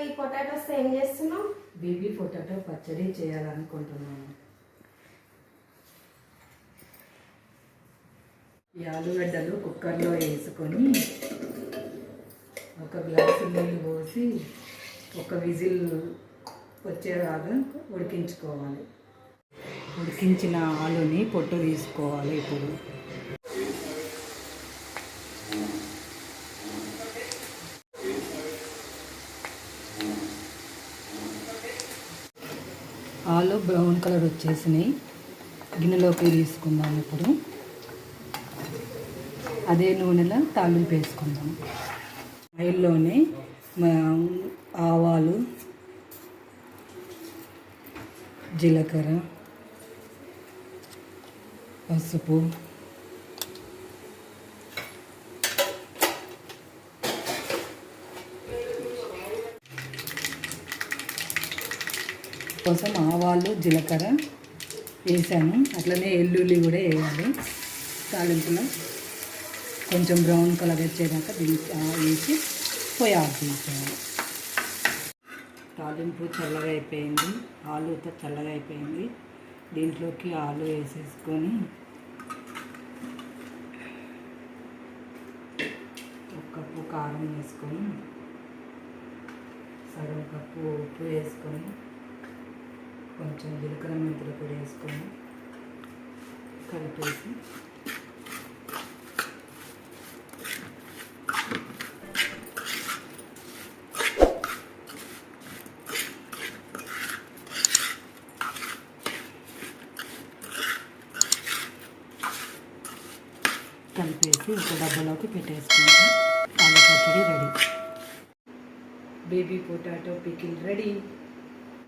ఈ పొటాటోస్ ఏం చేస్తున్నావు? బేబీ పొటాటో పచ్చడి చేయాలనుకుంటున్నాను. ఈ ఆలుగడ్డలు కుక్కర్లో వేసుకొని ఒక గ్లాసు నీళ్ళు పోసి ఒక విజిల్ వచ్చేలాగా ఉడికించుకోవాలి. ఉడికించిన ఆలుని పొట్టు తీసుకోవాలి. ఇప్పుడు ఆలు బ్రౌన్ కలర్ వచ్చేసినాయి. గిన్నెలోకి తీసుకుందాం. ఇప్పుడు అదే నూనెలో తాలింపు వేసుకుందాం. ఆయిల్లోనే ఆవాలు, జీలకర్ర, పసుపు, కోసం ఆవాలు, జీలకర్ర వేసాను. అట్లనే ఎల్లుల్లి కూడా వేయాలి. తాలింపులో కొంచెం బ్రౌన్ కలర్ వచ్చేదాకా వేసి పొయ్యి ఆఫ్ చేసేయాలి. తాలింపు చల్లగా అయిపోయింది. ఆలుతో చల్లగా అయిపోయింది. దీంట్లోకి ఆలు వేసేసుకొని ఒక కప్పు కారం వేసుకొని, సగం కప్పు ఉప్పు వేసుకొని, కొంచెం జీలకర్ర మెంతులు కూడా వేసుకొని కలిపేసి ఒక డబ్బాలోకి పెట్టేసుకుంటాం. ఆలు పచ్చడి ready. Baby potato pickle ready.